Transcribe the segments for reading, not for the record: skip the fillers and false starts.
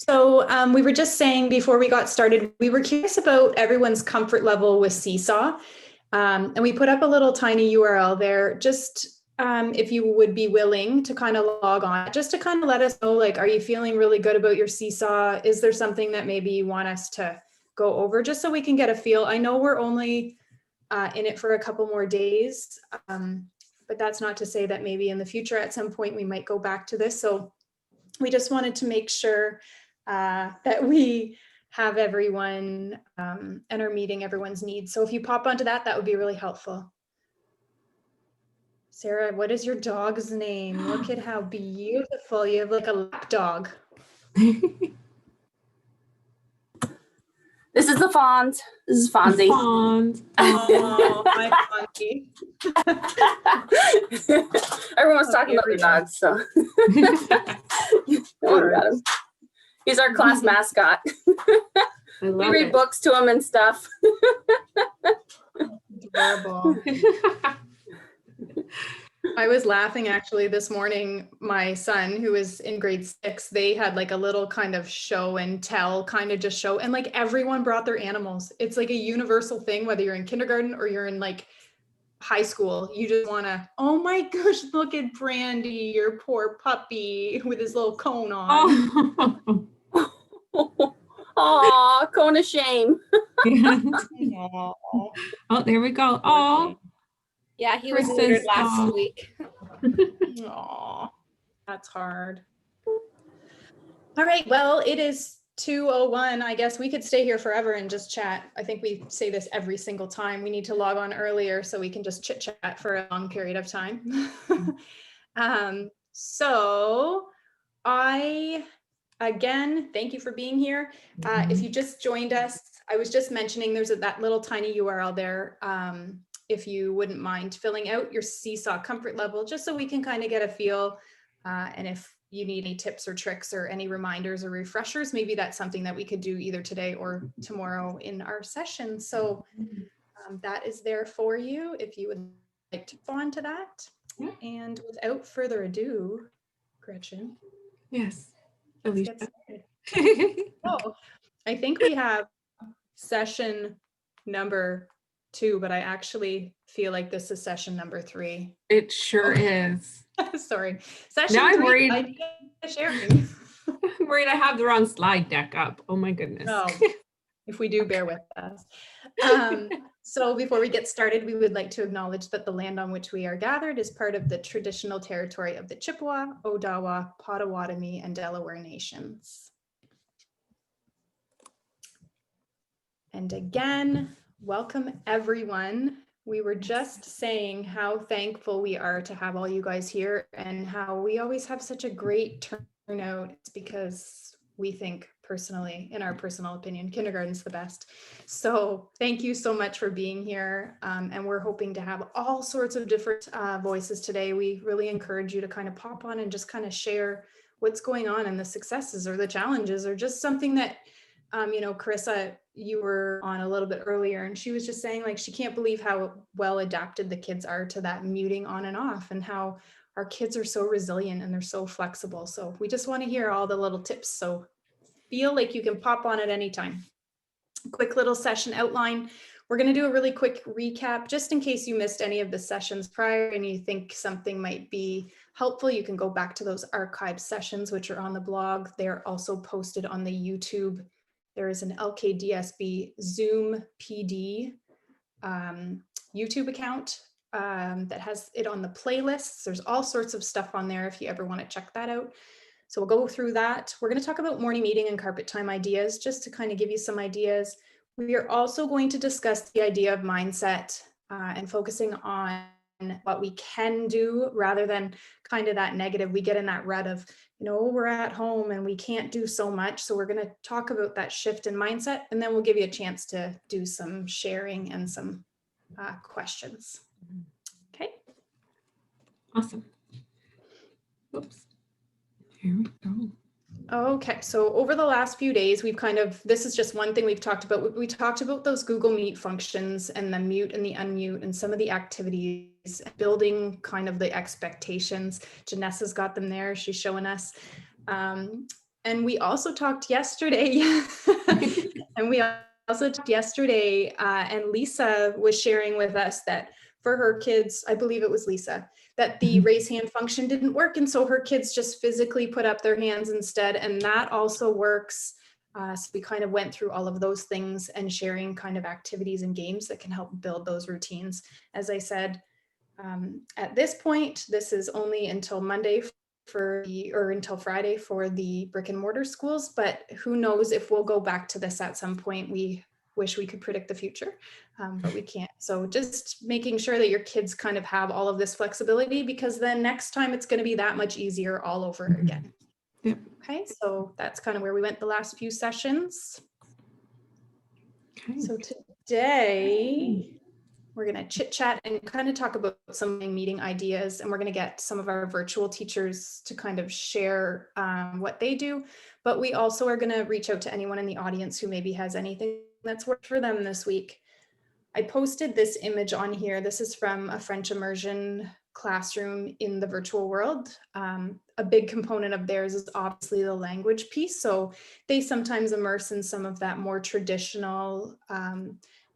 So we were just saying before we got started, we were curious about everyone's comfort level with Seesaw. And we put up a little tiny URL there, just if you would be willing to kind of log on, just to kind of let us know, like, are you feeling really good about your Seesaw? Is there something that maybe you want us to go over, just so we can get a feel? I know we're only in it for a couple more days, but that's not to say that maybe in the future at some point we might go back to this. So we just wanted to make sure that we have everyone and are meeting everyone's needs. So if you pop onto that, that would be really helpful. Sarah, what is your dog's name? Look at how beautiful. You have like a lap dog. This is the Fonz. This is Fonzie. Fonz. Oh, my Fonzie. Everyone's talking about their dogs, so. Don't worry about him. He's our class mascot. We read books to him and stuff. Adorable. I was laughing actually this morning. My son, who is in grade 6, they had like a little kind of show and tell kind of just show, and like everyone brought their animals. It's like a universal thing, whether you're in kindergarten or you're in like high school. You just want to, oh my gosh, look at Brandy, your poor puppy with his little cone on. Oh, cone of shame. Oh, there we go. Oh. Yeah, he was neutered last week. Aw, that's hard. All right, well, it is 2:01. I guess we could stay here forever and just chat. I think we say this every single time. We need to log on earlier so we can just chit chat for a long period of time. So again, thank you for being here. If you just joined us, I was just mentioning there's that little tiny URL there. If you wouldn't mind filling out your Seesaw comfort level, just so we can kind of get a feel. And if you need any tips or tricks or any reminders or refreshers, maybe that's something that we could do either today or tomorrow in our session. So that is there for you if you would like to go on to that. Yeah. And without further ado, Gretchen. Yes. Let's get started. Oh, I think we have session number 2, but I actually feel like this is session number 3. It sure is. Sorry. Session now 3. I'm worried. Sharing. I'm worried I have the wrong slide deck up. Oh my goodness. No, if we do, bear with us. So before we get started, we would like to acknowledge that the land on which we are gathered is part of the traditional territory of the Chippewa, Odawa, Potawatomi, and Delaware nations. And again, welcome everyone. We were just saying how thankful we are to have all you guys here and how we always have such a great turnout. It's because we think personally, in our personal opinion, kindergarten's the best. So thank you so much for being here. And we're hoping to have all sorts of different voices today. We really encourage you to kind of pop on and just kind of share what's going on and the successes or the challenges or just something that, you know, Carissa, you were on a little bit earlier and she was just saying like she can't believe how well adapted the kids are to that muting on and off and how our kids are so resilient and they're so flexible. So we just want to hear all the little tips. So feel like you can pop on at any time. Quick little session outline. We're going to do a really quick recap just in case you missed any of the sessions prior and you think something might be helpful. You can go back to those archived sessions, which are on the blog. They're also posted on the YouTube. There is an LKDSB Zoom PD YouTube account that has it on the playlists. There's all sorts of stuff on there if you ever want to check that out. So we'll go through that. We're going to talk about morning meeting and carpet time ideas, just to kind of give you some ideas. We are also going to discuss the idea of mindset and focusing on what we can do rather than kind of that negative. We get in that rut of, you know, we're at home and we can't do so much. So we're going to talk about that shift in mindset, and then we'll give you a chance to do some sharing and some questions. Okay. Awesome. Oops. Here we go. Okay, so over the last few days, we've kind of, this is just one thing we've talked about. We talked about those Google Meet functions and the mute and the unmute and some of the activities, building kind of the expectations. Janessa's got them there, she's showing us. And And we also talked yesterday, and Lisa was sharing with us that for her kids, I believe it was Lisa, that the raise hand function didn't work. And so her kids just physically put up their hands instead. And that also works. So we kind of went through all of those things and sharing kind of activities and games that can help build those routines. As I said, at this point, this is only until Monday until Friday for the brick and mortar schools, but who knows if we'll go back to this at some point. We wish we could predict the future, but we can't. So just making sure that your kids kind of have all of this flexibility, because then next time it's going to be that much easier all over again. Yep. Okay, so that's kind of where we went the last few sessions. Okay. So today we're going to chit chat and kind of talk about some meeting ideas, and we're going to get some of our virtual teachers to kind of share what they do. But we also are going to reach out to anyone in the audience who maybe has anything that's worked for them this week. I posted this image on here. This is from a French immersion classroom in the virtual world. A big component of theirs is obviously the language piece. So they sometimes immerse in some of that more traditional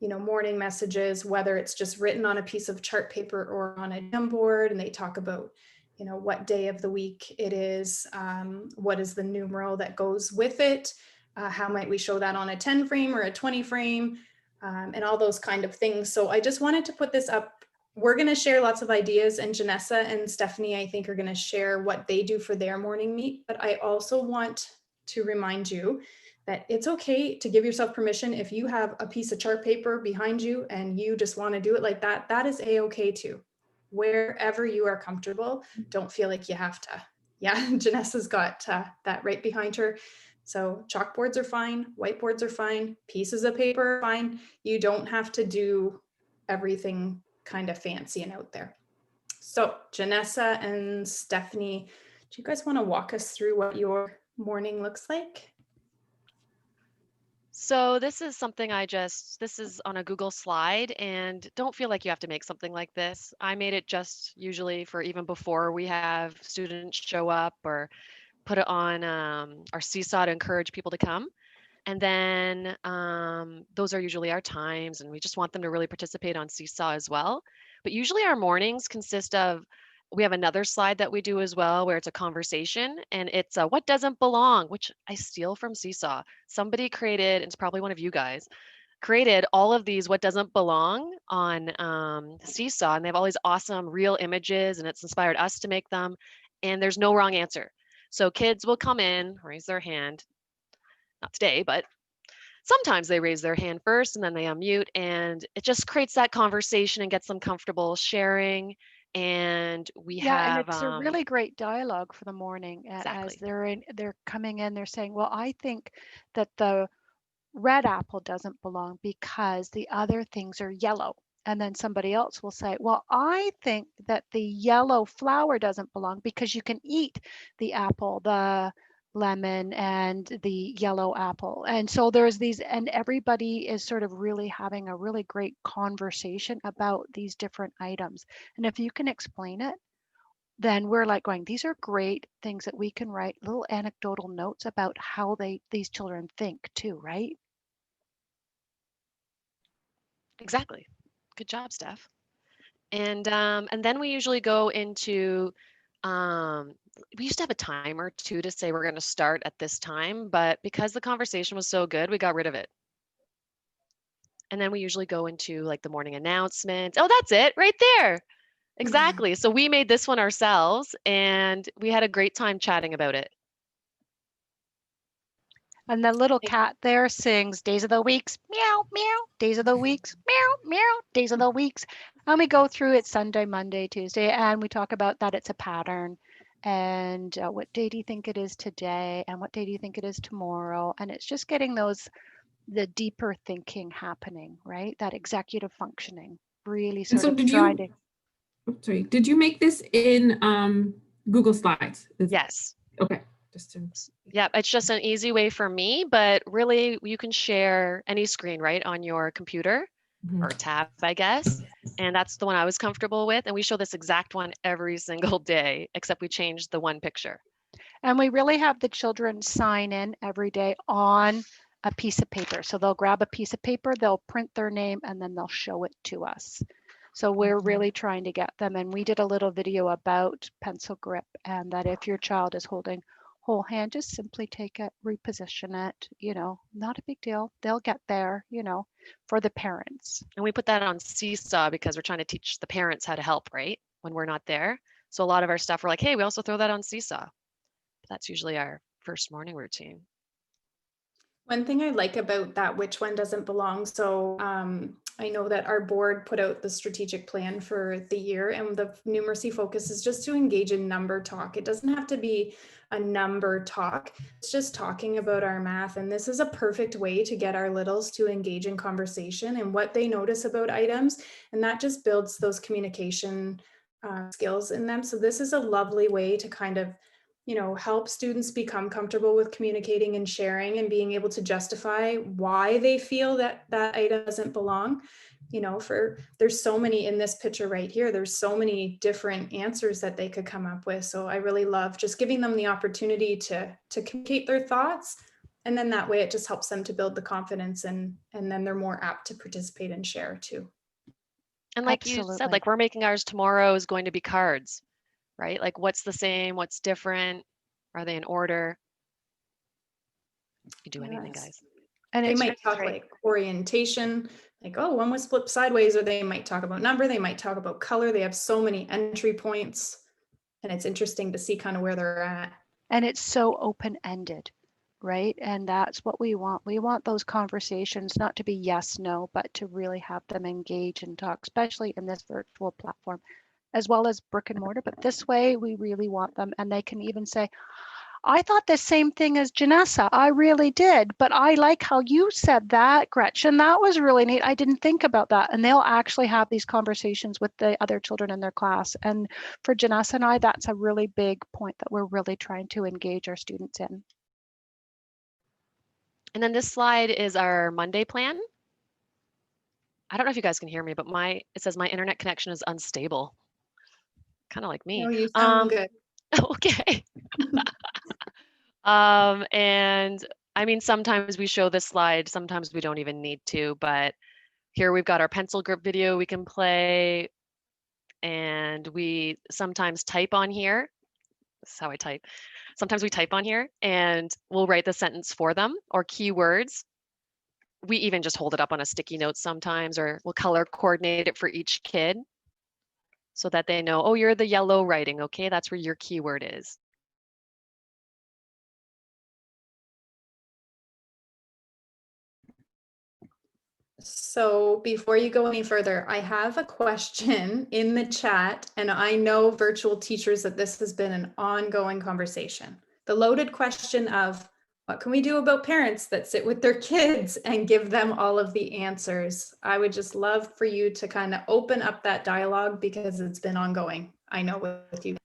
morning messages, whether it's just written on a piece of chart paper or on a Jamboard, and they talk about, what day of the week it is, what is the numeral that goes with it, how might we show that on a 10 frame or a 20 frame, and all those kind of things. So I just wanted to put this up. We're going to share lots of ideas, and Janessa and Stephanie, I think, are going to share what they do for their morning meet. But I also want to remind you that it's okay to give yourself permission. If you have a piece of chart paper behind you and you just want to do it like that, that is a-okay too. Wherever you are comfortable, don't feel like you have to. Yeah, Janessa's got that right behind her. So chalkboards are fine, whiteboards are fine, pieces of paper are fine. You don't have to do everything kind of fancy and out there. So Janessa and Stephanie, do you guys want to walk us through what your morning looks like? So this is something this is on a Google slide, and don't feel like you have to make something like this. I made it just usually for even before we have students show up, or put it on our Seesaw to encourage people to come. And then those are usually our times, and we just want them to really participate on Seesaw as well. But usually our mornings consist of, we have another slide that we do as well where it's a conversation, and it's what doesn't belong, which I steal from Seesaw. Somebody created, and it's probably one of you guys, created all of these what doesn't belong on Seesaw, and they have all these awesome real images, and it's inspired us to make them, and there's no wrong answer. So kids will come in, raise their hand, not today, but sometimes they raise their hand first and then they unmute, and it just creates that conversation and gets them comfortable sharing. And we have, and it's a really great dialogue for the morning. Exactly. As they're coming in, they're saying, well, I think that the red apple doesn't belong because the other things are yellow. And then somebody else will say, well, I think that the yellow flower doesn't belong because you can eat the apple, the lemon, and the yellow apple. And so there's these, and everybody is sort of really having a really great conversation about these different items. And if you can explain it, then we're like going, these are great things that we can write little anecdotal notes about how these children think too, right? Exactly. Good job, Steph. And then we usually go into, we used to have a timer too to say we're going to start at this time, but because the conversation was so good, we got rid of it. And then we usually go into like the morning announcements. Oh, that's it right there. Exactly. So we made this one ourselves, and we had a great time chatting about it. And the little cat there sings days of the weeks, meow, meow, days of the weeks, meow, meow, days of the weeks. And we go through it Sunday, Monday, Tuesday, and we talk about that it's a pattern. And what day do you think it is today? And what day do you think it is tomorrow? And it's just getting the deeper thinking happening, right? That executive functioning, really sort of trying to. Sorry, did you make this in Google Slides? Yes. Okay. Yeah, it's just an easy way for me, but really you can share any screen, right, on your computer or tab, I guess. And that's the one I was comfortable with. And we show this exact one every single day, except we changed the one picture. And we really have the children sign in every day on a piece of paper. So they'll grab a piece of paper, they'll print their name, and then they'll show it to us. So we're really trying to get them. And we did a little video about pencil grip, and that if your child is holding whole hand, just simply take it, reposition it, you know, not a big deal. They'll get there, you know, for the parents. And we put that on Seesaw because we're trying to teach the parents how to help, right? When we're not there. So a lot of our stuff, we're like, hey, we also throw that on Seesaw. That's usually our first morning routine. One thing I like about that, which one doesn't belong. So I know that our board put out the strategic plan for the year, and the numeracy focus is just to engage in number talk. It doesn't have to be a number talk. It's just talking about our math. And this is a perfect way to get our littles to engage in conversation and what they notice about items. And that just builds those communication skills in them. So this is a lovely way to kind of, you know, help students become comfortable with communicating and sharing and being able to justify why they feel that that item doesn't belong. You know, there's so many in this picture right here, there's so many different answers that they could come up with. So I really love just giving them the opportunity to communicate their thoughts. And then that way it just helps them to build the confidence, and then they're more apt to participate and share too. And like you said, like we're making ours tomorrow is going to be cards. Right? Like what's the same, what's different? Are they in order? You do anything, guys. And they might talk like orientation, like, oh, one was flipped sideways, or they might talk about number, they might talk about color. They have so many entry points, and it's interesting to see kind of where they're at. And it's so open-ended, right? And that's what we want. We want those conversations not to be yes, no, but to really have them engage and talk, especially in this virtual platform, as well as brick and mortar. But this way, we really want them, and they can even say, I thought the same thing as Janessa. I really did, but I like how you said that, Gretchen. That was really neat. I didn't think about that. And they'll actually have these conversations with the other children in their class. And for Janessa and I, that's a really big point that we're really trying to engage our students in. And then this slide is our Monday plan. I don't know if you guys can hear me, but it says my internet connection is unstable. Kind of like me. No, you sound good. Okay. And I mean, sometimes we show this slide, sometimes we don't even need to, but here we've got our pencil grip video we can play, and we sometimes type on here. This is how I type. Sometimes we type on here and we'll write the sentence for them, or keywords. We even just hold it up on a sticky note sometimes, or we'll color coordinate it for each kid so that they know, oh, you're the yellow writing, okay, that's where your keyword is. So before you go any further, I have a question in the chat, and I know virtual teachers that this has been an ongoing conversation. The loaded question of what can we do about parents that sit with their kids and give them all of the answers? I would just love for you to kind of open up that dialogue, because it's been ongoing, I know, with you.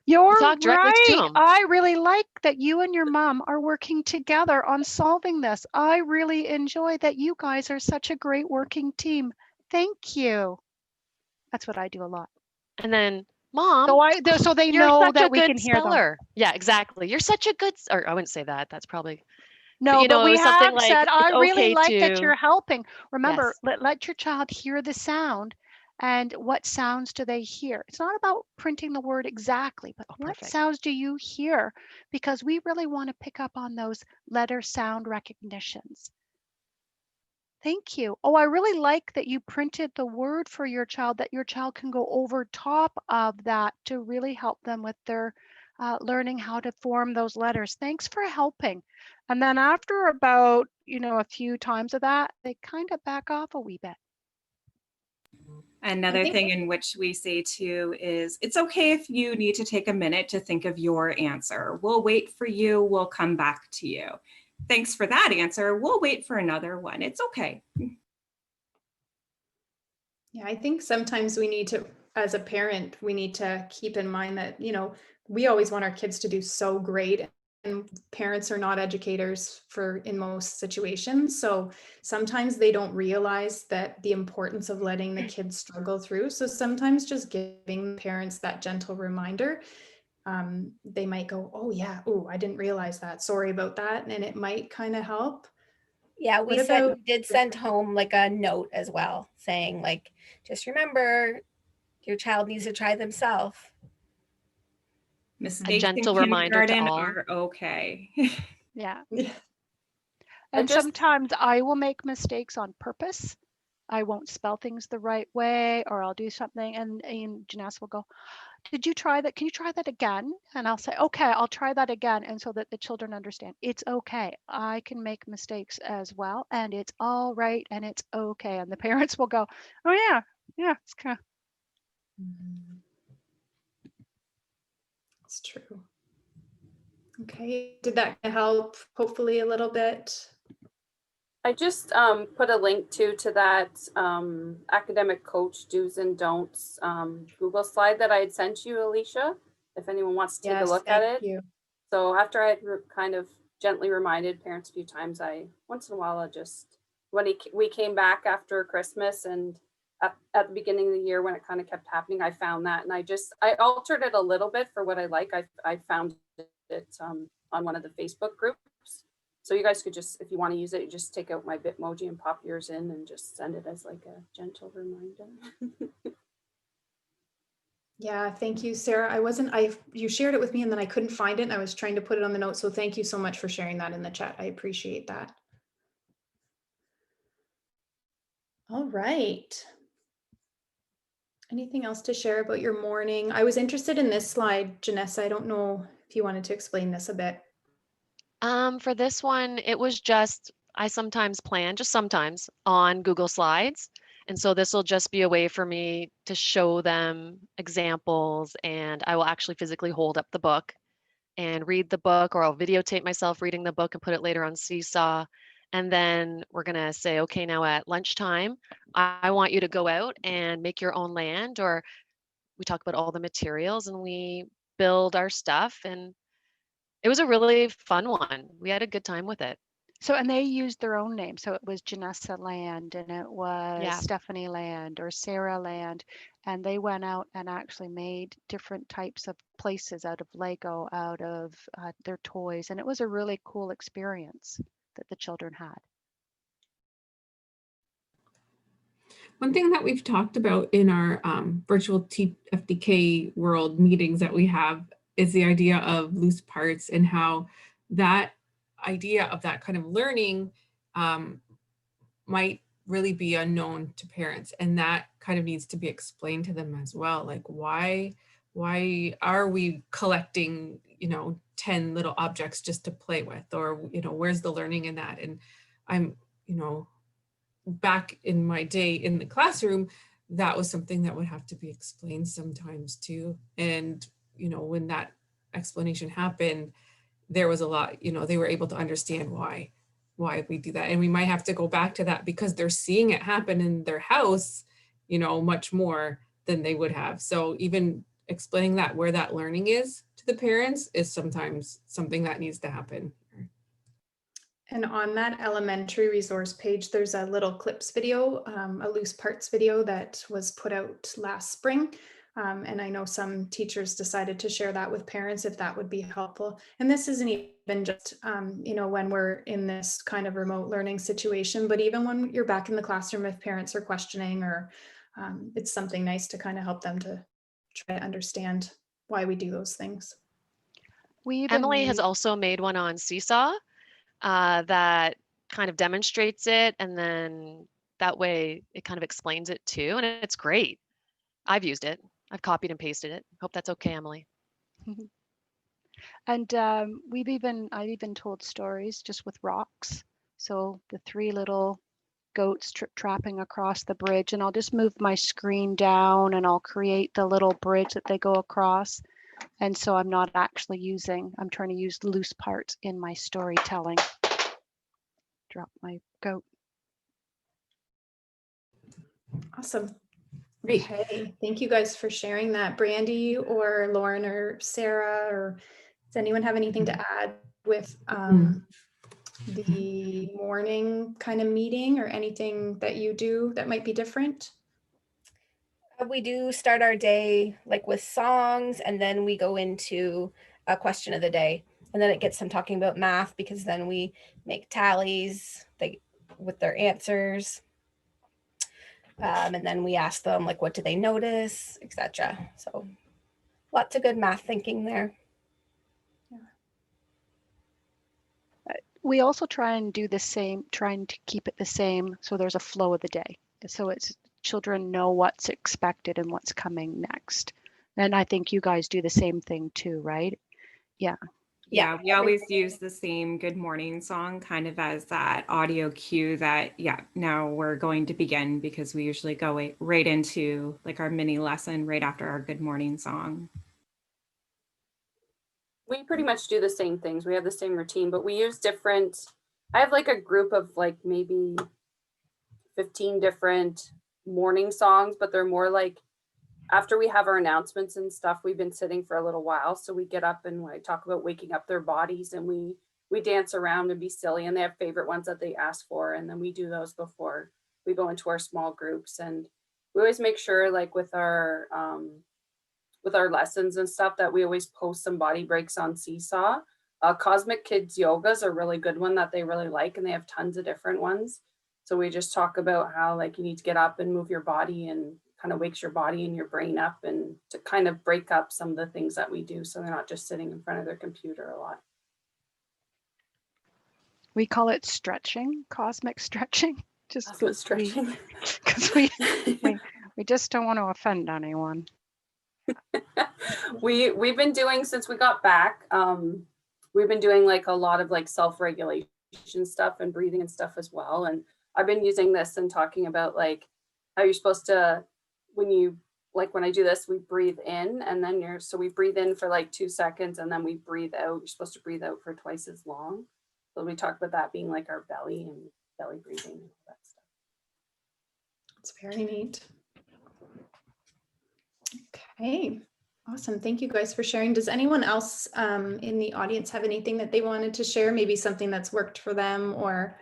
You're right. I really like that you and your mom are working together on solving this. I really enjoy that you guys are such a great working team. Thank you. That's what I do a lot. And then, Mom, so they know that we can hear them. Yeah, exactly. You're such a good, or I wouldn't say that. That's probably. No, but we have said, I really like to... that you're helping. Remember, yes. let your child hear the sound. And what sounds do they hear? It's not about printing the word exactly, but what sounds do you hear? Because we really want to pick up on those letter sound recognitions. Thank you. Oh, I really like that you printed the word for your child, that your child can go over top of that to really help them with their learning how to form those letters. Thanks for helping. And then after about, a few times of that, they kind of back off a wee bit. Another thing in which we say too is it's okay if you need to take a minute to think of your answer. We'll wait for you. We'll come back to you. Thanks for that answer. We'll wait for another one. It's okay. Yeah, I think sometimes we need to, as a parent, we need to keep in mind that, we always want our kids to do so great. And parents are not educators in most situations. So sometimes they don't realize that the importance of letting the kids struggle through. So sometimes just giving parents that gentle reminder they might go, oh yeah, oh, I didn't realize that. Sorry about that. And it might kind of help. Yeah, What about, we did send home like a note as well saying like, just remember your child needs to try themselves. Mistakes in gentle reminder to kindergarten all. are okay. Yeah. yeah. And just- sometimes I will make mistakes on purpose. I won't spell things the right way, or I'll do something, and Janessa will go, did you try that? Can you try that again? And I'll say, okay, I'll try that again. And so that the children understand it's okay. I can make mistakes as well, and it's all right, and it's okay. And the parents will go, oh yeah, it's kind of. It's true. Okay, did that help hopefully a little bit? I just put a link to that academic coach do's and don'ts Google slide that I had sent you, Alicia, if anyone wants to take a look at it. You. So after I had kind of gently reminded parents a few times, once in a while, when we came back after Christmas and at the beginning of the year when it kind of kept happening, I found that, and I altered it a little bit for what I like. I found it on one of the Facebook groups. So you guys could just, if you want to use it, you just take out my Bitmoji and pop yours in and just send it as like a gentle reminder. Yeah, thank you, Sarah. You shared it with me and then I couldn't find it and I was trying to put it on the notes. So thank you so much for sharing that in the chat. I appreciate that. All right. Anything else to share about your morning? I was interested in this slide, Janessa. I don't know if you wanted to explain this a bit. For this one, it was just, I sometimes plan, just sometimes, on Google Slides. And so this will just be a way for me to show them examples, and I will actually physically hold up the book and read the book, or I'll videotape myself reading the book and put it later on Seesaw. And then we're gonna say, okay, now at lunchtime, I want you to go out and make your own land, or we talk about all the materials and we build our stuff. And it was a really fun one. We had a good time with it. So, and they used their own name. So it was Janessa Land, and it was Stephanie Land or Sarah Land. And they went out and actually made different types of places out of Lego, out of their toys. And it was a really cool experience that the children had. One thing that we've talked about in our virtual FDK world meetings that we have is the idea of loose parts, and how that idea of that kind of learning might really be unknown to parents, and that kind of needs to be explained to them as well. Like, why are we collecting 10 little objects just to play with, or where's the learning in that? And I'm back in my day in the classroom, that was something that would have to be explained sometimes too. And when that explanation happened, there was a lot, they were able to understand why we do that. And we might have to go back to that because they're seeing it happen in their house, much more than they would have. So even explaining that, where that learning is to the parents, is sometimes something that needs to happen. And on that elementary resource page, there's a little clips video, a loose parts video that was put out last spring. And I know some teachers decided to share that with parents if that would be helpful. And this isn't even just, when we're in this kind of remote learning situation, but even when you're back in the classroom, if parents are questioning, or it's something nice to kind of help them to try to understand why we do those things. Emily has also made one on Seesaw that kind of demonstrates it, and then that way it kind of explains it too, and it's great. I've used it. I've copied and pasted it. Hope that's okay, Emily. And I've even told stories just with rocks. So the 3 little goats trapping across the bridge, and I'll just move my screen down and I'll create the little bridge that they go across. And so I'm trying to use loose parts in my storytelling. Drop my goat. Awesome. Okay, thank you guys for sharing that. Brandy or Lauren or Sarah, or does anyone have anything to add with the morning kind of meeting, or anything that you do that might be different? We do start our day like with songs, and then we go into a question of the day, and then it gets them talking about math, because then we make tallies with their answers, and then we ask them like, what do they notice, etc. So lots of good math thinking there. We also try and do the same, trying to keep it the same, so there's a flow of the day. So it's children know what's expected and what's coming next. And I think you guys do the same thing too, right? Yeah. Yeah, we always use the same good morning song kind of as that audio cue that, yeah, now we're going to begin, because we usually go right into like our mini lesson right after our good morning song. We pretty much do the same things. We have the same routine, but we use different, I have like a group of like maybe 15 different morning songs, but they're more like after we have our announcements and stuff, we've been sitting for a little while. So we get up and I talk about waking up their bodies, and we dance around and be silly, and they have favorite ones that they ask for. And then we do those before we go into our small groups. And we always make sure like with our lessons and stuff that we always post some body breaks on Seesaw. Cosmic Kids Yoga is a really good one that they really like, and they have tons of different ones. So we just talk about how like you need to get up and move your body, and kind of wakes your body and your brain up, and to kind of break up some of the things that we do, so they're not just sitting in front of their computer a lot. We call it stretching, cosmic stretching, just because stretching. we just don't want to offend anyone. We've been doing, since we got back, we've been doing like a lot of like self-regulation stuff and breathing and stuff as well. And I've been using this and talking about like how you're supposed to, when I do this, we breathe in, and then so we breathe in for like 2 seconds, and then we breathe out. You're supposed to breathe out for twice as long. So we talk about that being like our belly and belly breathing and all that stuff. It's very neat. Okay, awesome. Thank you guys for sharing. Does anyone else in the audience have anything that they wanted to share? Maybe something that's worked for them, or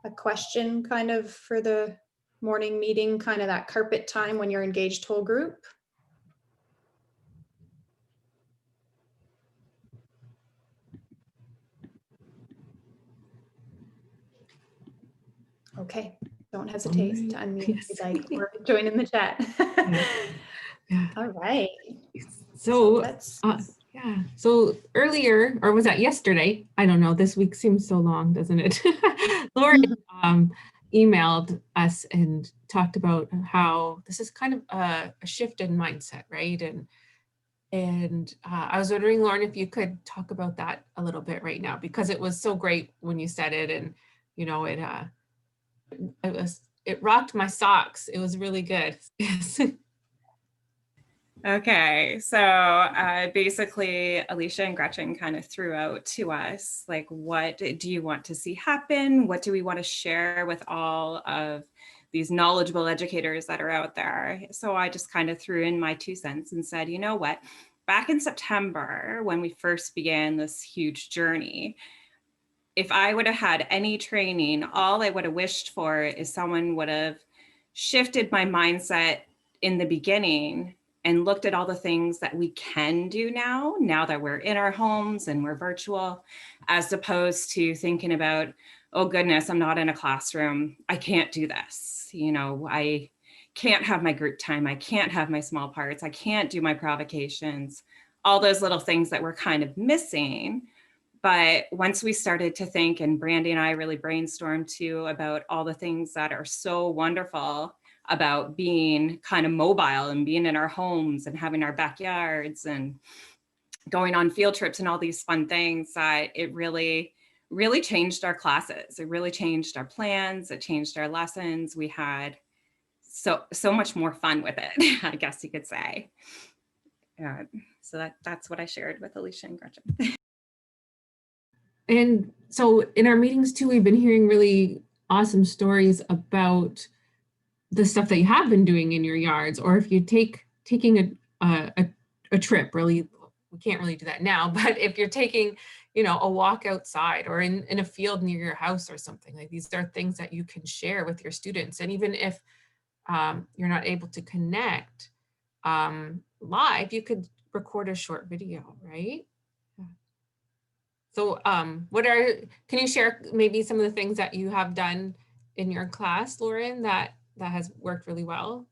a question kind of for the morning meeting, kind of that carpet time when you're engaged whole group? Okay, don't hesitate to unmute if you'd like, or join in the chat. Yeah. All right. So yeah. So earlier, or was that yesterday? I don't know. This week seems so long, doesn't it? Lori emailed us and talked about how this is kind of a shift in mindset, right? And I was wondering, Lauren, if you could talk about that a little bit right now, because it was so great when you said it, and you know, it rocked my socks. It was really good. Yes. Okay, so basically Alicia and Gretchen kind of threw out to us, like, what do you want to see happen? What do we want to share with all of these knowledgeable educators that are out there? So I just kind of threw in my 2 cents and said, you know what, back in September, when we first began this huge journey, if I would have had any training, all I would have wished for is someone would have shifted my mindset in the beginning and looked at all the things that we can do now that we're in our homes and we're virtual, as opposed to thinking about, oh goodness, I'm not in a classroom. I can't do this. You know, I can't have my group time. I can't have my small parts. I can't do my provocations, all those little things that we're kind of missing. But once we started to think, and Brandy and I really brainstormed too about all the things that are so wonderful about being kind of mobile and being in our homes and having our backyards and going on field trips and all these fun things, that it really, really changed our classes. It really changed our plans. It changed our lessons. We had so much more fun with it, I guess you could say. So that's what I shared with Alicia and Gretchen. And so in our meetings too, we've been hearing really awesome stories about the stuff that you have been doing in your yards, or if you taking a trip. Really, we can't really do that now, but if you're taking, you know, a walk outside or in a field near your house or something, like these are things that you can share with your students. And even if you're not able to connect, live, you could record a short video, right? Yeah. So can you share maybe some of the things that you have done in your class, Lauren, that has worked really well?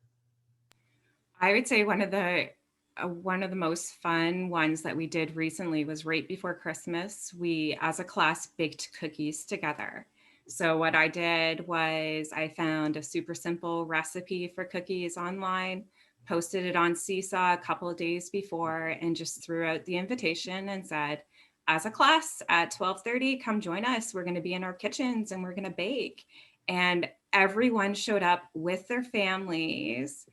I would say one of the most fun ones that we did recently was right before Christmas. We, as a class, baked cookies together. So what I did was I found a super simple recipe for cookies online, posted it on Seesaw a couple of days before, and just threw out the invitation and said, as a class at 12:30, come join us. We're going to be in our kitchens and we're going to bake. And everyone showed up with their families,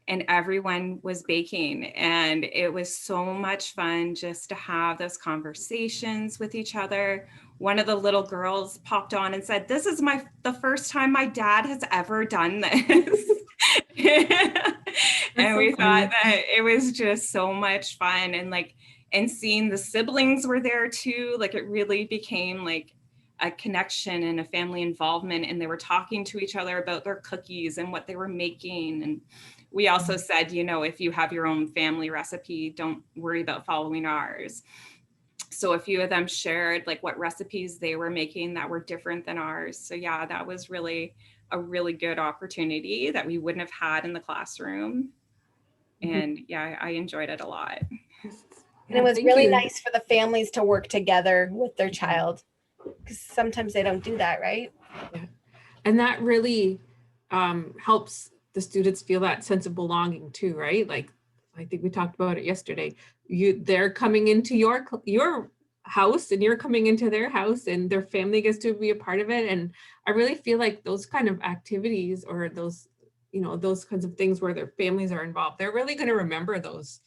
and everyone was baking, and it was so much fun just to have those conversations with each other. One of the little girls popped on and said, "This is the first time my dad has ever done this." And we thought that it was just so much fun, and seeing the siblings were there too. Like, it really became like a connection and a family involvement, and they were talking to each other about their cookies and what they were making. And we also said, if you have your own family recipe, don't worry about following ours. So a few of them shared like what recipes they were making that were different than ours. So yeah, that was really a really good opportunity that we wouldn't have had in the classroom. And yeah, I enjoyed it a lot. And it was really nice for the families to work together with their child, because sometimes they don't do that, right? Yeah. And that really helps the students feel that sense of belonging too, right? Like, I think we talked about it yesterday. They're coming into your house and you're coming into their house, and their family gets to be a part of it. And I really feel like those kind of activities, or those kinds of things where their families are involved, they're really going to remember those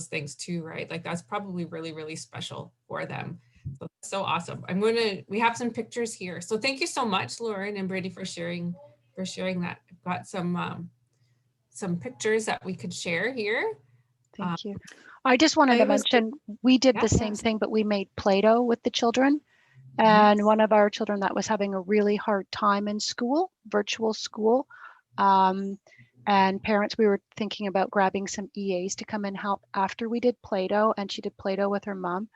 things too, right? Like, that's probably really, really special for them. So awesome. We have some pictures here. So thank you so much, Lauren and Brady, for sharing that. I've got some pictures that we could share here. Thank you. I just wanted to mention, we did the same thing, but we made Play-Doh with the children. And one of our children that was having a really hard time in school, virtual school, and parents, we were thinking about grabbing some EAs to come and help after we did Play-Doh, and she did Play-Doh with her mom.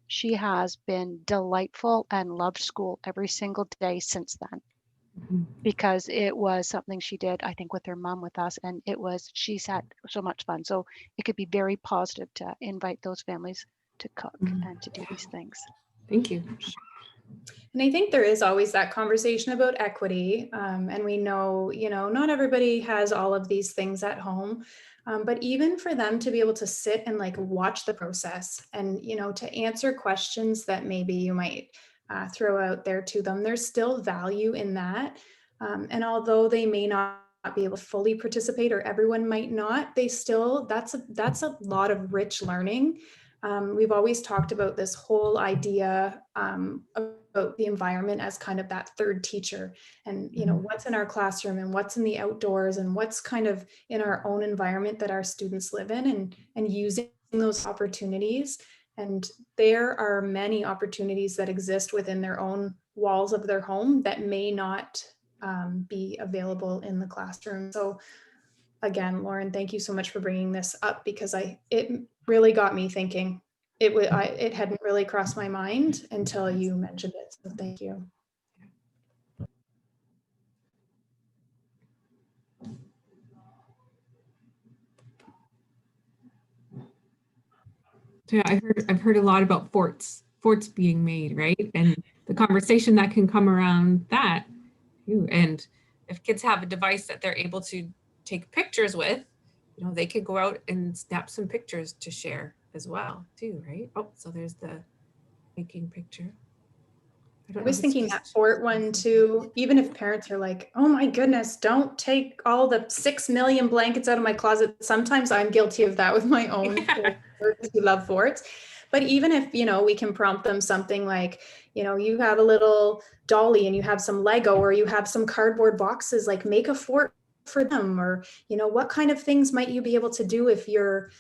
She has been delightful and loved school every single day since then, because it was something she did, I think, with her mom, with us, and she's had so much fun. So it could be very positive to invite those families to cook and to do these things. Thank you. And I think there is always that conversation about equity. And we know, not everybody has all of these things at home. But even for them to be able to sit and like watch the process and, to answer questions that maybe you might throw out there to them, there's still value in that. And although they may not be able to fully participate, or everyone might not, that's a lot of rich learning. We've always talked about this whole idea about the environment as kind of that third teacher, and what's in our classroom and what's in the outdoors and what's kind of in our own environment that our students live in, and using those opportunities. And there are many opportunities that exist within their own walls of their home that may not be available in the classroom. So again, Lauren, thank you so much for bringing this up, because it really got me thinking. It hadn't really crossed my mind until you mentioned it. So thank you. Yeah, I've heard a lot about forts being made, right? And the conversation that can come around that. And if kids have a device that they're able to take pictures with, they could go out and snap some pictures to share as well too, right? Oh, so there's the making picture. I was thinking that fort one too, even if parents are like, oh my goodness, don't take all the 6 million blankets out of my closet. Sometimes I'm guilty of that with my own because we love forts. But even if, we can prompt them something like, you have a little dolly and you have some Lego, or you have some cardboard boxes, like make a fort for them. Or, what kind of things might you be able to do if your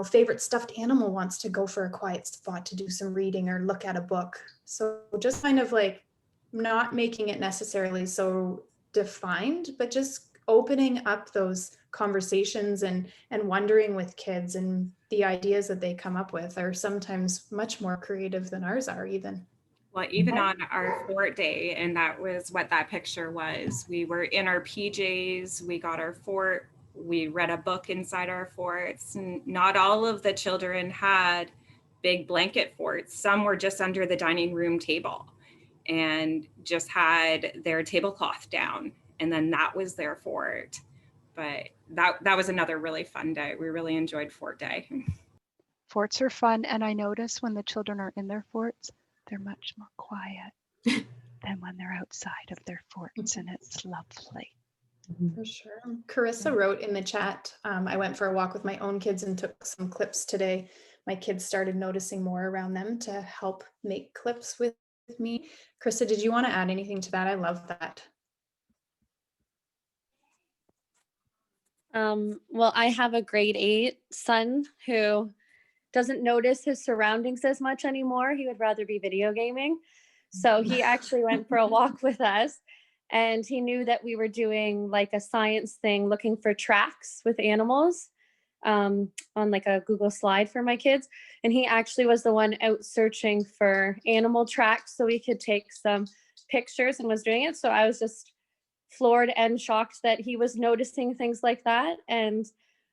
favorite stuffed animal wants to go for a quiet spot to do some reading or look at a book. So just kind of like not making it necessarily so defined, but just opening up those conversations and wondering with kids, and the ideas that they come up with are sometimes much more creative than ours are even. Well, even on our fort day, and that was what that picture was. We were in our PJs, we got our fort, we read a book inside our forts, and not all of the children had big blanket forts. Some were just under the dining room table and just had their tablecloth down, and then that was their fort. But that was another really fun day. We really enjoyed fort day. Forts are fun, and I notice when the children are in their forts, they're much more quiet than when they're outside of their forts, and it's lovely. For sure. Carissa wrote in the chat, I went for a walk with my own kids and took some clips today. My kids started noticing more around them to help make clips with me. Carissa, did you want to add anything to that? I love that. Well, I have a grade 8 son who doesn't notice his surroundings as much anymore. He would rather be video gaming. So he actually went for a walk with us, and he knew that we were doing like a science thing, looking for tracks with animals on like a Google slide for my kids. And he actually was the one out searching for animal tracks so we could take some pictures, and was doing it. So I was just floored and shocked that he was noticing things like that. And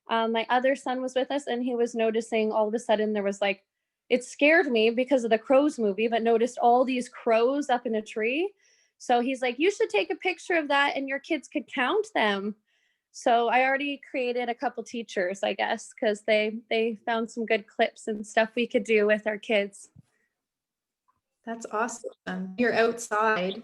my other son was with us, and he was noticing all of a sudden there was like, it scared me because of the Crows movie, but noticed all these crows up in a tree. So he's like, you should take a picture of that and your kids could count them. So I already created a couple teachers, I guess, because they found some good clips and stuff we could do with our kids. That's awesome. You're outside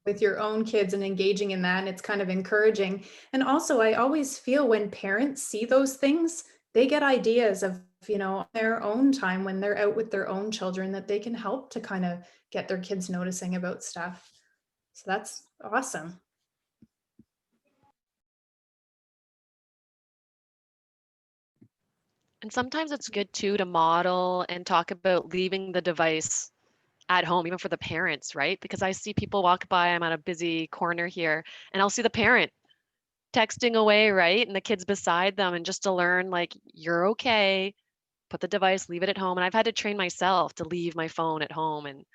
with your own kids and engaging in that, and it's kind of encouraging. And also, I always feel when parents see those things, they get ideas of, you know, their own time when they're out with their own children, that they can help to kind of get their kids noticing about stuff. So that's awesome. And sometimes it's good too to model and talk about leaving the device at home, even for the parents, right? Because I see people walk by, I'm at a busy corner here, and I'll see the parent texting away, right? And the kids beside them, and just to learn, like, you're okay, put the device, leave it at home. And I've had to train myself to leave my phone at home, and it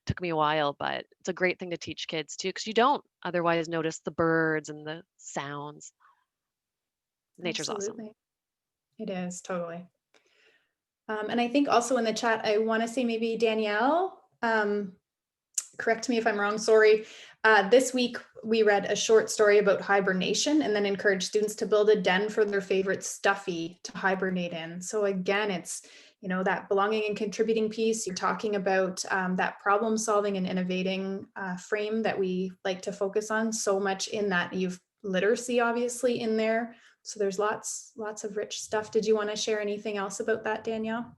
took me a while, but it's a great thing to teach kids too, because you don't otherwise notice the birds and the sounds. Nature's Absolutely. awesome. It is, totally. And I think also in the chat, I want to say maybe Danielle, correct me if I'm wrong, sorry. This week, we read a short story about hibernation and then encouraged students to build a den for their favorite stuffy to hibernate in. So again, it's, you know, that belonging and contributing piece. You're talking about that problem solving and innovating frame that we like to focus on so much in that. You've literacy obviously in there. So there's lots of rich stuff. Did you want to share anything else about that, Danielle?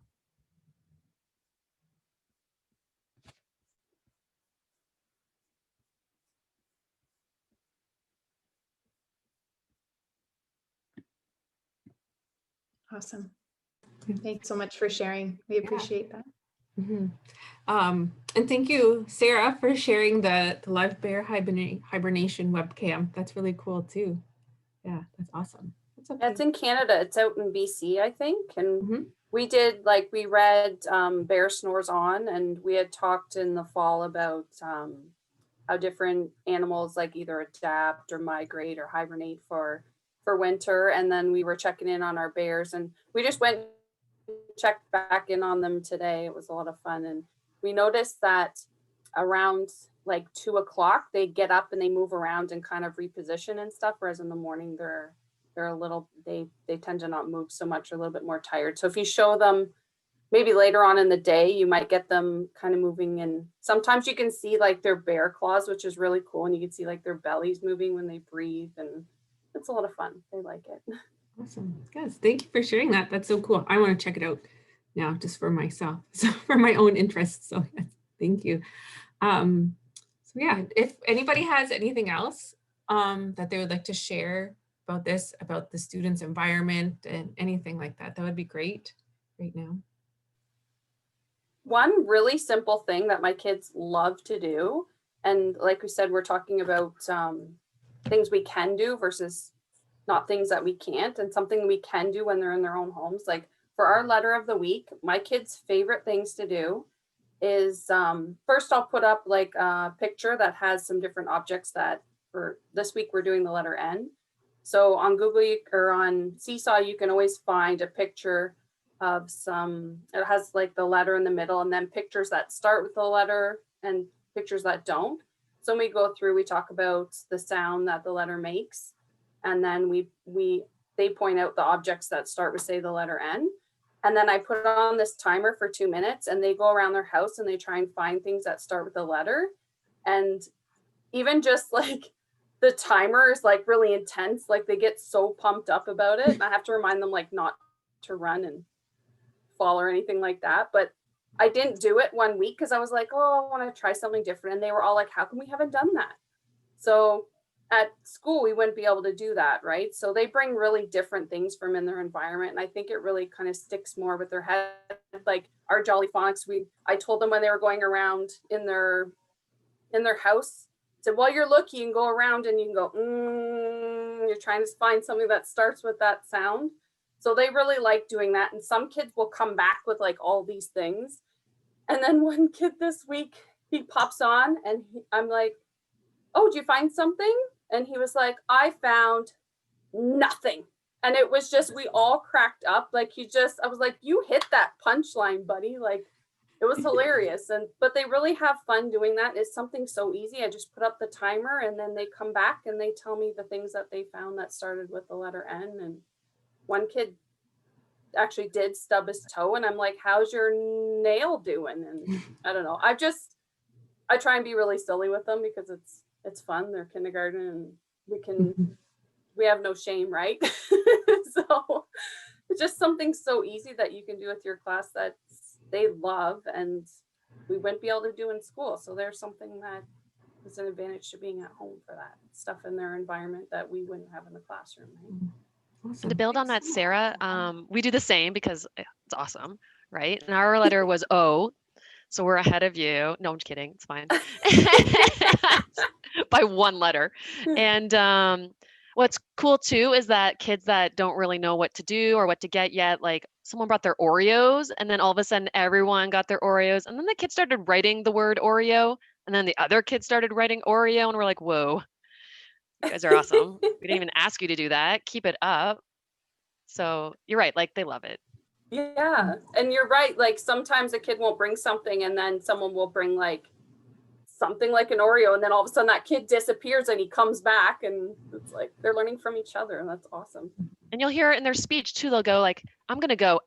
Awesome. Thanks so much for sharing. We appreciate that. Mm-hmm. And thank you, Sarah, for sharing the live bear hibernation webcam. That's really cool too. Yeah, that's awesome. That's okay. It's in Canada. It's out in BC, I think. And we did, like, we read Bear Snores On, and we had talked in the fall about how different animals like either adapt or migrate or hibernate for winter. And then we were checking in on our bears, and we just went checked back in on them today. It was a lot of fun. And we noticed that around like 2 o'clock, they get up and they move around and kind of reposition and stuff. Whereas in the morning, they're a little, they tend to not move so much, or a little bit more tired. So if you show them maybe later on in the day, you might get them kind of moving. And sometimes you can see like their bear claws, which is really cool. And you can see like their bellies moving when they breathe. And it's a lot of fun. They like it. Awesome. Yes, thank you for sharing that. That's so cool. I want to check it out now just for myself, so for my own interests. So yes, thank you. So yeah, if anybody has anything else that they would like to share about this, about the students' environment and anything like that, that would be great right now. One really simple thing that my kids love to do, and like we said, we're talking about things we can do versus not things that we can't, and something we can do when they're in their own homes. Like for our letter of the week, my kids' favorite things to do is first I'll put up like a picture that has some different objects that for this week we're doing the letter N. So on Google or on Seesaw, you can always find a picture of some, it has like the letter in the middle and then pictures that start with the letter and pictures that don't. So when we go through, we talk about the sound that the letter makes. And then they point out the objects that start with, say, the letter N. And then I put on this timer for 2 minutes and they go around their house and they try and find things that start with a letter. And even just like the timer is like really intense. Like they get so pumped up about it. And I have to remind them like not to run and fall or anything like that. But I didn't do it 1 week because I was like, oh, I want to try something different. And they were all like, how come we haven't done that? So at school, we wouldn't be able to do that, right? So they bring really different things from in their environment. And I think it really kind of sticks more with their head. Like our Jolly Phonics, I told them when they were going around in their house, said, while you're looking, you can go around and you can go, you're trying to find something that starts with that sound. So they really like doing that. And some kids will come back with like all these things. And then one kid this week, he pops on and I'm like, oh, did you find something? And he was like, I found nothing. And it was just, we all cracked up. Like I was like, you hit that punchline, buddy. Like it was hilarious. But they really have fun doing that. It's something so easy. I just put up the timer and then they come back and they tell me the things that they found that started with the letter N. And one kid actually did stub his toe and I'm like, how's your nail doing? And I don't know. I try and be really silly with them because it's fun. They're kindergarten and we have no shame, right? So it's just something so easy that you can do with your class that they love and we wouldn't be able to do in school. So there's something that is an advantage to being at home for that stuff in their environment that we wouldn't have in the classroom, right? And to build on that, Sarah, we do the same because it's awesome, right? And our letter was O, so we're ahead of you. No, I'm just kidding. It's fine. By one letter. And what's cool too is that kids that don't really know what to do or what to get yet, like someone brought their Oreos and then all of a sudden everyone got their Oreos. And then the kids started writing the word Oreo. And then the other kids started writing Oreo. And we're like, whoa, you guys are awesome. We didn't even ask you to do that. Keep it up. So you're right. Like they love it. Yeah. And you're right. Like sometimes a kid won't bring something and then someone will bring like something like an Oreo. And then all of a sudden that kid disappears and he comes back and it's like they're learning from each other. And that's awesome. And you'll hear it in their speech too. They'll go like, I'm going to go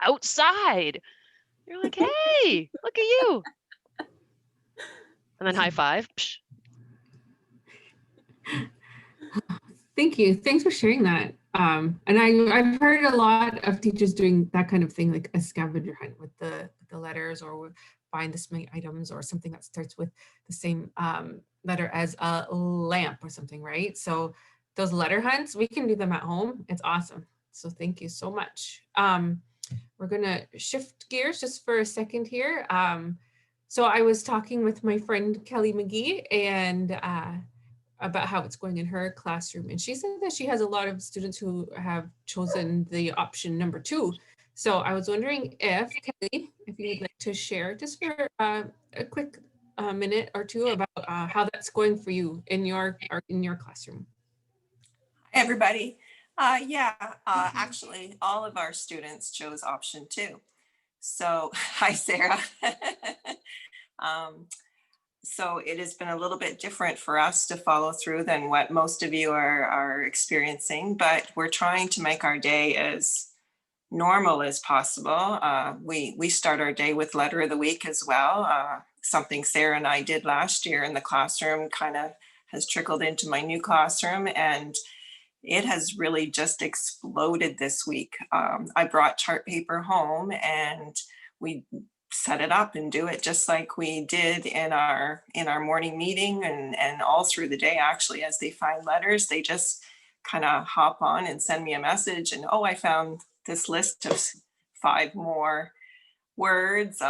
outside. You're like, hey, look at you. And then high five. Psh. Thank you. Thanks for sharing that. And I've heard a lot of teachers doing that kind of thing, like a scavenger hunt with the letters, or find this many items, or something that starts with the same letter as a lamp or something, right? So those letter hunts, we can do them at home. It's awesome. So thank you so much. We're gonna shift gears just for a second here. So I was talking with my friend Kelly McGee and about how it's going in her classroom. And she said that she has a lot of students who have chosen the option number 2. So I was wondering if, Kelly, if you would like to share just for a quick minute or two about how that's going for you in your classroom. Hi, everybody. Actually, all of our students chose option 2. So, hi, Sarah. So it has been a little bit different for us to follow through than what most of you are experiencing, but we're trying to make our day as normal as possible. We start our day with letter of the week as well. Something Sarah and I did last year in the classroom kind of has trickled into my new classroom, and it has really just exploded this week. I brought chart paper home and we set it up and do it just like we did in our morning meeting and all through the day. Actually, as they find letters, they just kind of hop on and send me a message and, oh, I found this list of 5 more words.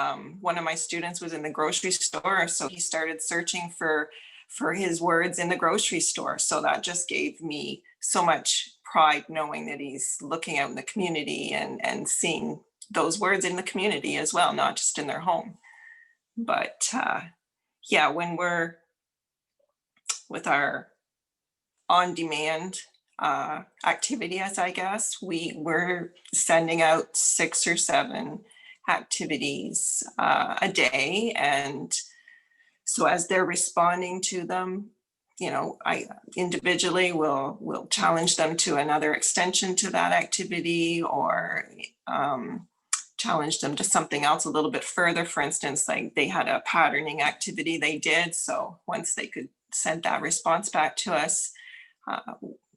One of my students was in the grocery store, so he started searching for for his words in the grocery store. So that just gave me so much pride knowing that he's looking out in the community and seeing those words in the community as well, not just in their home. But yeah, when we're with our on-demand activities, I guess, we're sending out 6 or 7 activities a day. And so as they're responding to them, you know, I individually will challenge them to another extension to that activity, or challenge them to something else a little bit further. For instance, like they had a patterning activity they did. So once they could send that response back to us,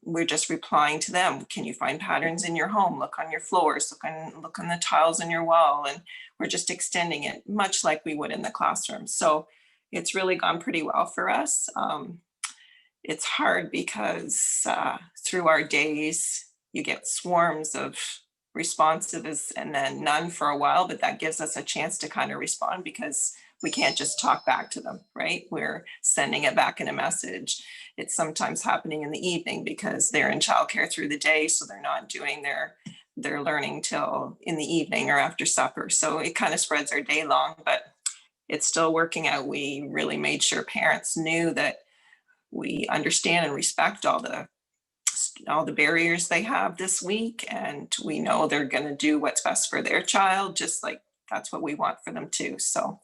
we're just replying to them. Can you find patterns in your home? Look on your floors, look on the tiles in your wall. And we're just extending it much like we would in the classroom. So it's really gone pretty well for us. It's hard because through our days, you get swarms of responses and then none for a while, but that gives us a chance to kind of respond because we can't just talk back to them, right? We're sending it back in a message. It's sometimes happening in the evening because they're in childcare through the day, so they're not doing their learning till in the evening or after supper. So it kind of spreads our day long, but it's still working out. We really made sure parents knew that we understand and respect all the barriers they have this week, and we know they're going to do what's best for their child, just like that's what we want for them too. So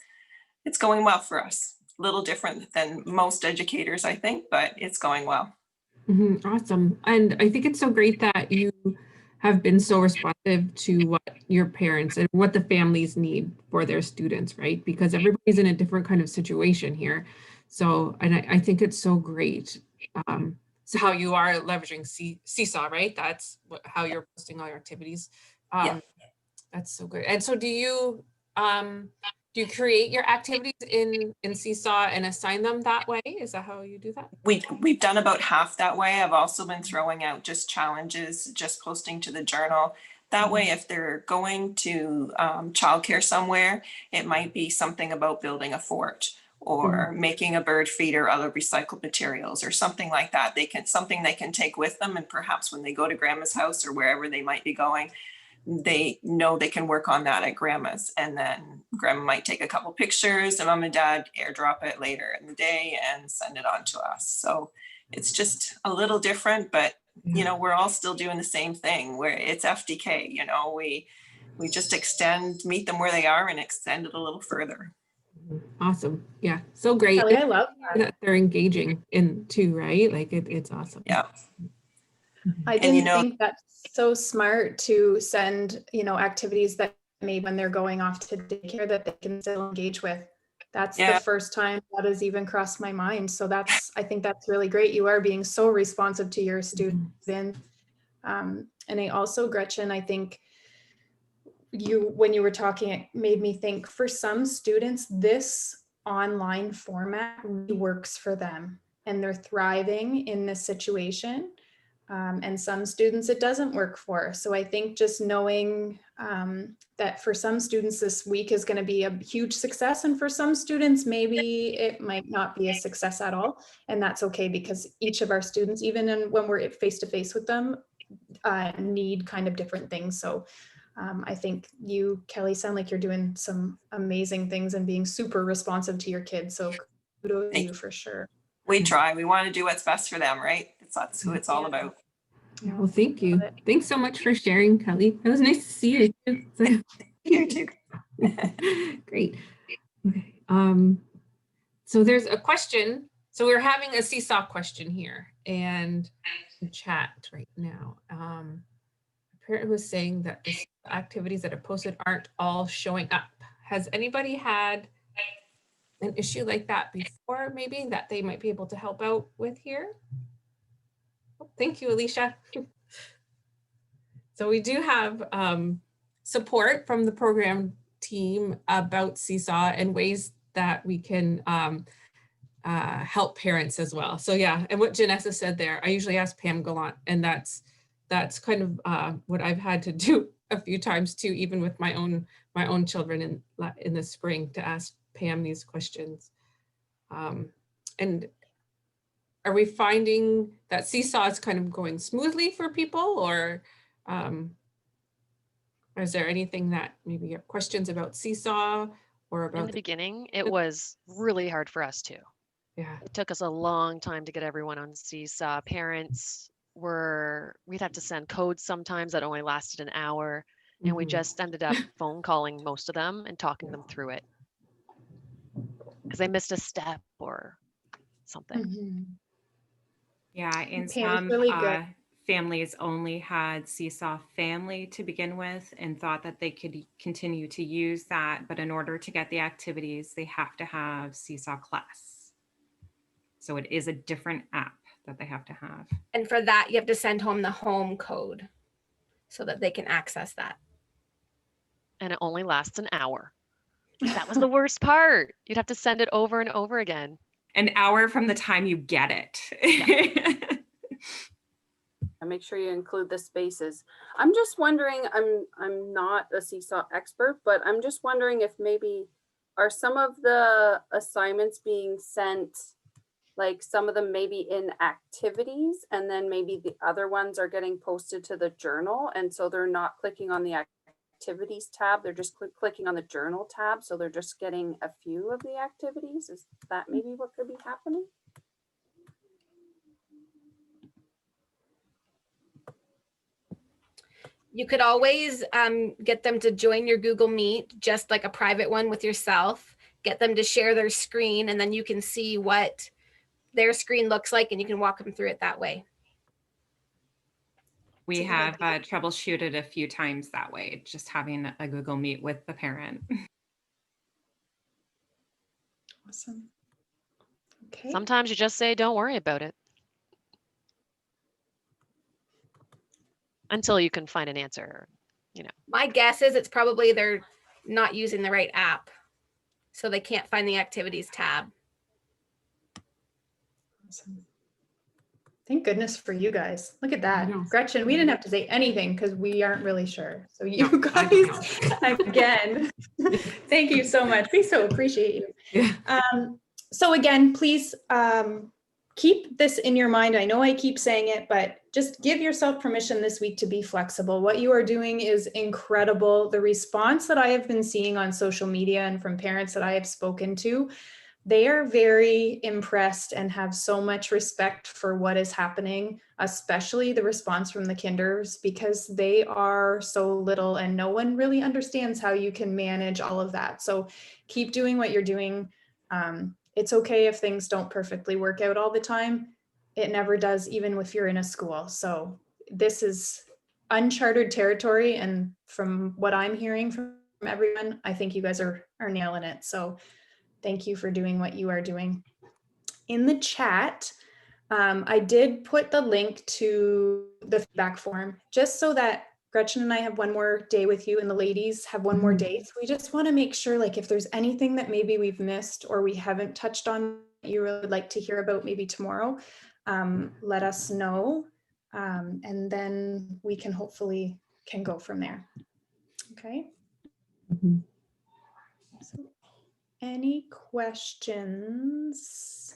it's going well for us. A little different than most educators, I think, but it's going well. Awesome. And I think it's so great that you have been so responsive to what your parents and what the families need for their students, right? Because everybody's in a different kind of situation here. So, and I think it's so great. So how you are leveraging Seesaw, right? That's how you're posting all your activities. Yeah. That's so good. And so do you create your activities in Seesaw and assign them that way? Is that how you do that? We've done about half that way. I've also been throwing out just challenges, just posting to the journal. That way, if they're going to childcare somewhere, it might be something about building a fort or making a bird feeder out of recycled materials or something like that. Something they can take with them, and perhaps when they go to grandma's house or wherever they might be going, they know they can work on that at grandma's, and then grandma might take a couple pictures and mom and dad airdrop it later in the day and send it on to us. So it's just a little different, but you know, we're all still doing the same thing where it's FDK, you know, we just meet them where they are and extend it a little further. Awesome. Yeah. So great. Kelly, I love that they're engaging in too, right? Like it's awesome. Yeah. I didn't think that's so smart to send, you know, activities that maybe when they're going off to daycare that they can still engage with. That's the first time that has even crossed my mind. So I think that's really great. You are being so responsive to your students. And I also, Gretchen, I think when you were talking, it made me think for some students, this online format really works for them and they're thriving in this situation. And some students it doesn't work for. So I think just knowing that for some students this week is going to be a huge success, and for some students maybe it might not be a success at all, and that's okay because each of our students, even when we're face to face with them, need kind of different things. So I think you, Kelly, sound like you're doing some amazing things and being super responsive to your kids. So kudos to you for sure. We try. We want to do what's best for them, right? That's who it's all about. Yeah, well, thank you. Thanks so much for sharing, Kelly. It was nice to see you. You too. Great. Okay. So there's a question. So we're having a Seesaw question here and chat right now. A parent was saying that the activities that are posted aren't all showing up. Has anybody had an issue like that before, maybe, that they might be able to help out with here? Oh, thank you, Alicia. So we do have support from the program team about Seesaw and ways that we can help parents as well. So yeah, and what Janessa said there, I usually ask Pam Gallant, and that's kind of what I've had to do a few times too, even with my own children in the spring, to ask Pam these questions. And are we finding that Seesaw is kind of going smoothly for people, or is there anything that maybe you have questions about Seesaw or In about the beginning, it was really hard for us too. yeah. It took us a long time to get everyone on Seesaw. Parents we'd have to send codes sometimes that only lasted an hour. And we Mhm. just ended up phone calling most of them and talking them through it because they missed a step or something. Mhm. Yeah, and Pam, it's some really good. families only had Seesaw Family to begin with and thought that they could continue to use that. But in order to get the activities, they have to have Seesaw Class. So it is a different app that they have to have. And for that, you have to send home the home code so that they can access that. And it only lasts an hour. That was the worst part. You'd have to send it over and over again. An hour from the time you get it. And make sure you include the spaces. I'm just wondering, I'm not a Seesaw expert, but I'm just wondering if maybe are some of the assignments being sent, like some of them maybe in activities, and then maybe the other ones are getting posted to the journal, and so they're not clicking on the activities tab, they're just clicking on the journal tab, so they're just getting a few of the activities. Is that maybe what could be happening? You could always get them to join your Google Meet, just like a private one with yourself, get them to share their screen, and then you can see what their screen looks like and you can walk them through it that way. We have troubleshooted a few times that way, just having a Google Meet with the parent. Awesome. Okay. Sometimes you just say, don't worry about it. Until you can find an answer, you know. My guess is it's probably they're not using the right app, so they can't find the activities tab. Awesome. Thank goodness for you guys. Look at that. know. Gretchen, we didn't have to say anything because we aren't really sure. So you No, I don't guys, again, thank you so much. We so appreciate you. Yeah. So again, please keep this in your mind. I know I keep saying it, but just give yourself permission this week to be flexible. What you are doing is incredible. The response that I have been seeing on social media and from parents that I have spoken to, they are very impressed and have so much respect for what is happening, especially the response from the kinders, because they are so little and no one really understands how you can manage all of that. So keep doing what you're doing. It's okay if things don't perfectly work out all the time. It never does, even if you're in a school. So this is uncharted territory. And from what I'm hearing from everyone, I think you guys are nailing it. So thank you for doing what you are doing. In the chat, I did put the link to the feedback form just so that Gretchen and I have one more day with you and the ladies have one more day. So we just want to make sure, like, if there's anything that maybe we've missed or we haven't touched on that you really would like to hear about maybe tomorrow, let us know. And then we can hopefully can go from there. Okay. Mm-hmm. So any questions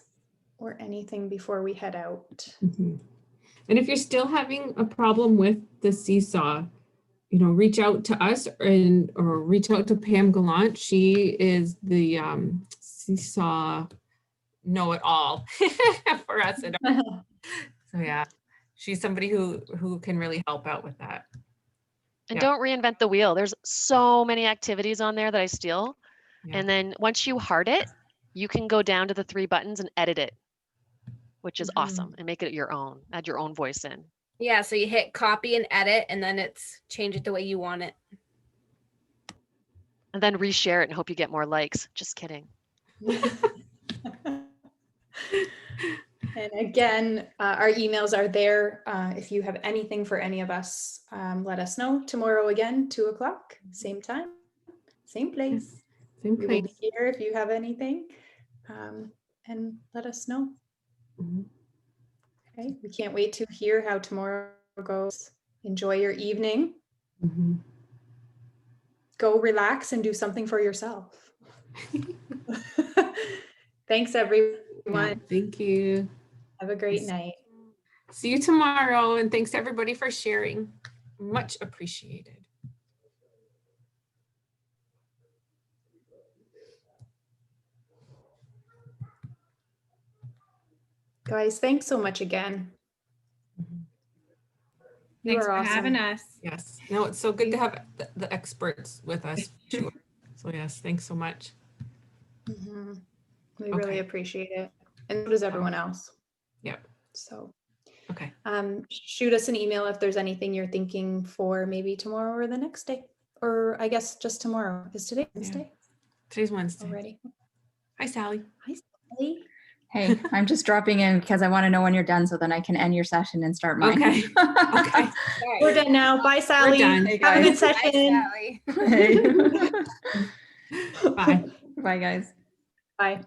or anything before we head out? Mm-hmm. And if you're still having a problem with the Seesaw, you know, reach out to us or reach out to Pam Gallant. She is the Seesaw know-it-all for us. So yeah, she's somebody who can really help out with that. And Yeah. don't reinvent the wheel. There's so many activities on there that I steal. Yeah. And then once you heart it, you can go down to the 3 buttons and edit it, which is awesome, and make it your own. Add your own voice in. Yeah, so you hit copy and edit, and then it's change it the way you want it. And then reshare it and hope you get more likes. Just kidding. And again, our emails are there. If you have anything for any of us, let us know. Tomorrow again, 2:00, same time, same place. Same We will place. be here if you have anything, and let us know. Mhm. Okay, we can't wait to hear how tomorrow goes. Enjoy your evening. Mhm. Go relax and do something for yourself. Thanks, everyone. Yeah, thank you. Have a great night. See you tomorrow, and thanks to everybody for sharing. Much appreciated. Guys, thanks so much again. You Thanks are for awesome. having us. Yes, no, it's so good to have the experts with us. Sure. So yes, thanks so much. Mhm. We Okay. really appreciate it. And so does everyone else. Yep. So Okay. shoot us an email if there's anything you're thinking for maybe tomorrow or the next day. Or I guess just tomorrow. Is today Wednesday Today's Wednesday. already? Hi, Sally. Hi, Sally. Hey, I'm just dropping in because I want to know when you're done so then I can end your session and start mine. Okay. Okay. We're done now. Bye, Sally. done. Hey, Have a good guys. session. Hey. Bye. Bye, guys. Bye.